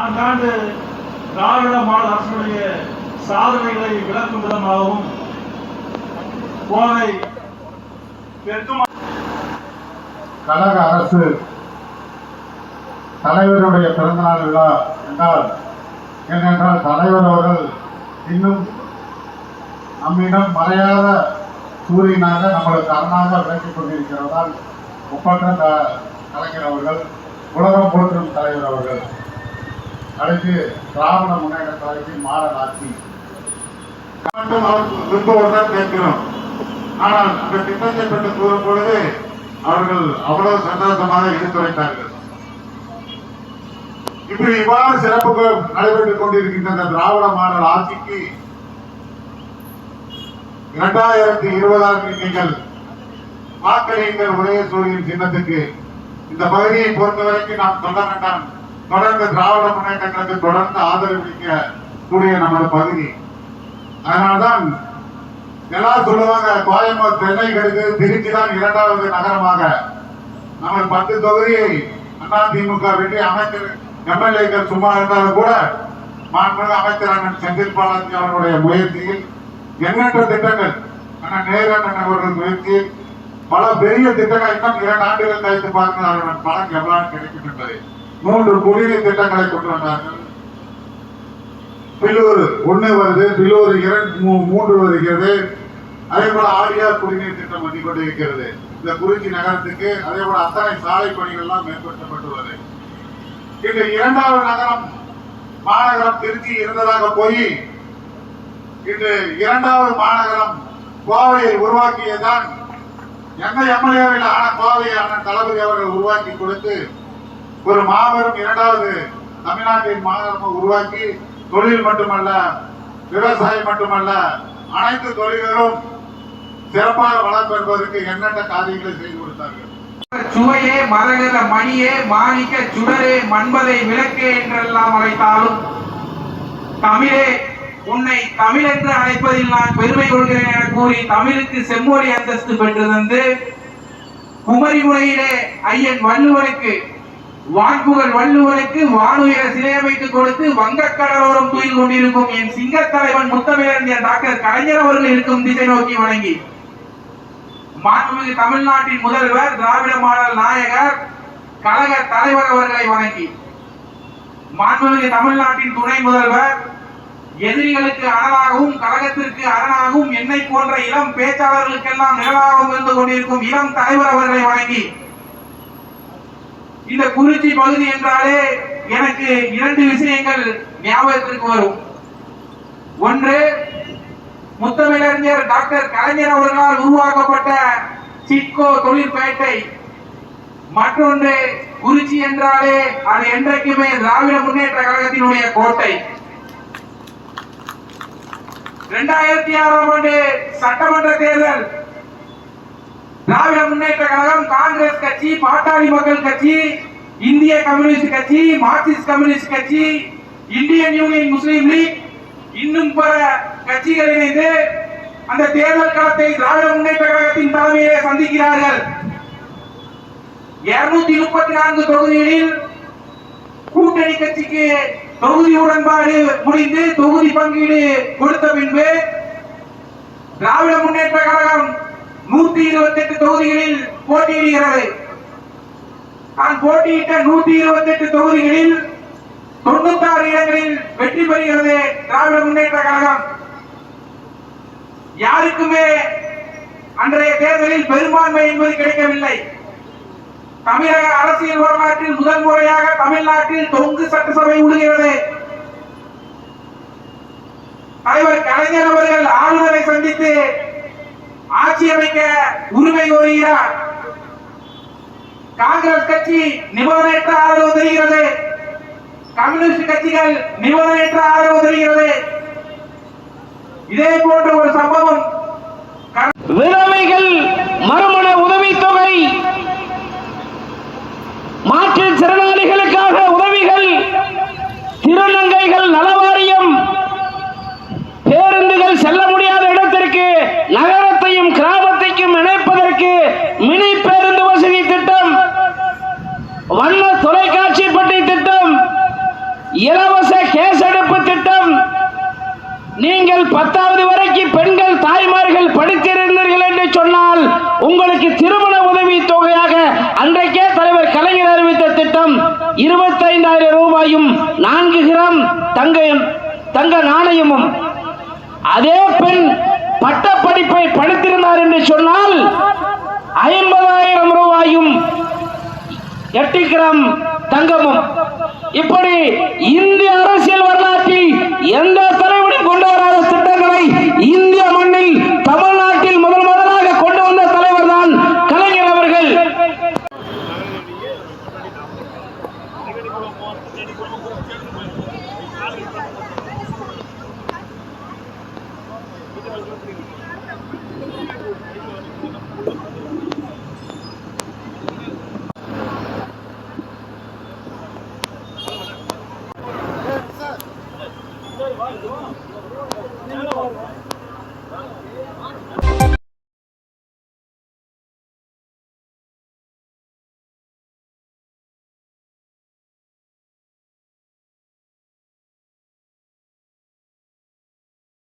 ஆண்டாண்டு திராவிட மாடல் அரசுடைய சாதனைகளை விளக்கும் விதமாகவும் கோவை தெற்கு கழக அரசு தலைவருடைய பிறந்தநாள் விழா என்றால் ஏனென்றால் தலைவர் அவர்கள் இன்னும் நம்மிடம் மறையாத சூரியனாக நம்மளுக்கு அரணாக விளக்கிக் கொண்டிருக்கிறதால் ஒப்பற்ற கலைஞர் அவர்கள் உலகம் போற்றும் தலைவர் அவர்கள் அடுத்து திராவிட முன்னேற்ற கழகத்தின் மாடல் ஆட்சி விரும்புவதுதான் கேட்கிறோம். ஆனால் அந்த திட்டத்தை பற்றி கூறும் பொழுது அவர்கள் அவ்வளவு சந்தோஷமாக எடுத்துரைத்தார்கள். இப்படி இவ்வாறு சிறப்புகள் நடைபெற்றுக் கொண்டிருக்கின்ற திராவிட மாடல் ஆட்சிக்கு 2020 நீங்கள் வாக்களியுங்கள் உதயசூரியன் சின்னத்துக்கு. இந்த பகுதியை பொறுத்தவரைக்கும் நாம் சொல்ல வேண்டாம், தொடர்ந்து திராவிட முன்னேற்ற கழகத்தை தொடர்ந்து ஆதரவளிக்க கூடிய நமது பகுதி. அதனால்தான் எல்லாரும் சொல்லுவாங்க, கோயம்புத்தூர் சென்னை கடுத்து திருச்சி தான் 2வது நகரமாக. நம்ம 10 தொகுதியை அதிமுக வெற்றி அமைச்சர் எம்எல்ஏக்கள் சும்மா இருந்தாலும் கூட மாண்புமிகு அமைச்சர் செந்தில் பாலாஜி அவர்களுடைய முயற்சியில் எண்ணற்ற திட்டங்கள், நேரன் அவர்கள் முயற்சியில் பல பெரிய திட்டங்கள் இன்னும் 2 ஆண்டுகள் கழித்து பார்க்க பலன் எவ்வளவு கிடைக்கும் என்பதை 3 குடிநீர் திட்டங்களை கொண்டு வந்தார்கள். பில்லூர் 1 வருது, பில்லூர் 3 வருகிறது. அதே போல ஆரியார் குடிநீர் திட்டம் வந்து கொண்டிருக்கிறது இந்த குறிச்சி நகரத்துக்கு. அதே போல அத்தனை சாலை பணிகள் எல்லாம் மேற்கொள்ளப்பட்டுள்ளது. இன்று 2வது நகரம் மாநகரம் திருச்சி இருந்ததாக போய் இன்று 2வது மாநகரம் கோவையை உருவாக்கியதான் எந்த எம்எல்ஏவில் ஆன கோவையை அண்ணன் தளபதி அவர்கள் உருவாக்கி கொடுத்து ஒரு மாபெரும் 2வது தமிழ்நாட்டின் மாநகரம் உருவாக்கி தொழில் மட்டுமல்ல, விவசாயம் மட்டுமல்ல, அனைத்து தொழில்களும் சிறப்பாக வளம் பெறுவதற்கு எண்ணற்ற காரியங்களை செய்து கொடுத்தார்கள். சுவையே மரகத மணியே மாணிக்க சுடரே மண்பதை விளக்கே என்றெல்லாம் அழைத்தாலும் தமிழே உன்னை தமிழ் என்று அழைப்பதில் நான் பெருமை கொள்கிறேன் என கூறி தமிழுக்கு செம்மொழி அந்தஸ்து பெற்று தந்து குமரிமுனையிலே ஐயன் வள்ளுவனுக்கு வான்புகழ் வள்ளுவனுக்கு வானுயர சிலை அமைத்து கொடுத்து வங்கக்கடலோரம் தூயில் கொண்டிருக்கும் என் சிங்க தலைவன் முத்தமிழறிஞர் டாக்டர் கலைஞர் அவர்கள் இருக்கும் திசை நோக்கி வணங்கி மாண்புமிகு தமிழ்நாட்டின் முதல்வர் திராவிட மாடல் நாயகர் கழக தலைவர் அவர்களை வணங்கி மாண்புமிகு தமிழ்நாட்டின் துணை முதல்வர் எதிரிகளுக்கு அரணாகவும் கழகத்திற்கு அரணாகவும் என்னை போன்ற இளம் பேச்சாளர்களுக்கெல்லாம் நிழலாகவும் இருந்து கொண்டிருக்கும் இளம் தலைவர் அவர்களை வணங்கி இந்த குறிச்சி பகுதி என்றாலே எனக்கு 2 விஷயங்கள் ஞாபகத்திற்கு வரும். ஒன்று, முத்தமிழறிஞர் டாக்டர் கலைஞர் அவர்களால் உருவாக்கப்பட்ட சிட்கோ தொழிற்பேட்டை. மற்றொன்று, குறிச்சி என்றாலே அது என்றைக்குமே திராவிட முன்னேற்ற கழகத்தினுடைய கோட்டை. 2006ஆம் ஆண்டு சட்டமன்ற தேர்தல் திராவிட முன்னேற்ற கழகம், காங்கிரஸ் கட்சி, பாட்டாளி மக்கள் கட்சி, இந்திய கம்யூனிஸ்ட் கட்சி, மார்க்சிஸ்ட் கம்யூனிஸ்ட் கட்சி, இந்தியன் யூனியன் முஸ்லீம் லீக் இன்னும் பல கட்சிகள் இணைந்து அந்த தேர்தல் களத்தை திராவிட முன்னேற்ற கழகத்தின் தலைமையிலே சந்திக்கிறார்கள். 234 தொகுதிகளில் கூட்டணி கட்சிக்கு தொகுதி உடன்பாடு முடிந்து தொகுதி பங்கீடு கொடுத்த பின்பு திராவிட முன்னேற்ற கழகம் 128 தொகுதிகளில் போட்டியிடுகிறது. தான் போட்டியிட்ட 128 தொகுதிகளில் 96 இடங்களில் வெற்றி பெறுகிறது திராவிட முன்னேற்ற கழகம். யாருக்குமே அன்றைய தேர்தலில் பெரும்பான்மை என்பது கிடைக்கவில்லை. தமிழக அரசியல் வரலாற்றில் முதல் முறையாக தமிழ்நாட்டில் தொங்கு சட்டசபை உழுகிறது. தலைவர் கலைஞர் அவர்கள் ஆளுநரை சந்தித்து ஆட்சி அமைக்க உரிமை கோருகிறார். காங்கிரஸ் கட்சி நிபந்தனையற்ற ஆதரவு தருகிறது. கம்யூனிஸ்ட் கட்சிகள் நிபந்தனையற்ற ஆதரவு தருகிறது. இதே போன்ற ஒரு சம்பவம் விதவைகள் மறுமண உதவித்தொகை, மாற்றுத்திறனாளிகளுக்காக உதவிகள், திருநங்கைகள் நலவாரியம், பேருந்துகள் செல்ல முடியாத இடத்திற்கு நகரத்தையும் கிராமத்தையும் இணைப்பதற்கு மினி பேருந்து வசதி திட்டம், வண்ண தொலைக்காட்சி பட்டி திட்டம், 10வது வரைக்கும் பெண்கள் தாய்மார்கள் படித்திருந்தீர்கள் என்று சொன்னால் உங்களுக்கு திருமண உதவி தொகையாக அன்றைக்கே தலைவர் கலைஞர் அறிவித்த திட்டம் 25,000 ரூபாயும் 4 கிராம் தங்க நாணயமும். அதே பெண் பட்ட படிப்பை படித்திருந்தார் என்று சொன்னால் 50,000 ரூபாயும் 8 கிராம் தங்கமும். இப்படி இந்திய அரசியல் வரலாற்றில் எந்த தலைவரும் கொண்டு வராத திட்டங்களை இந்திய மண்ணில் தமிழ்நாட்டில் முதலாக கொண்டு வந்த தலைவர் தான் கலைஞர் அவர்கள். Hey, sir.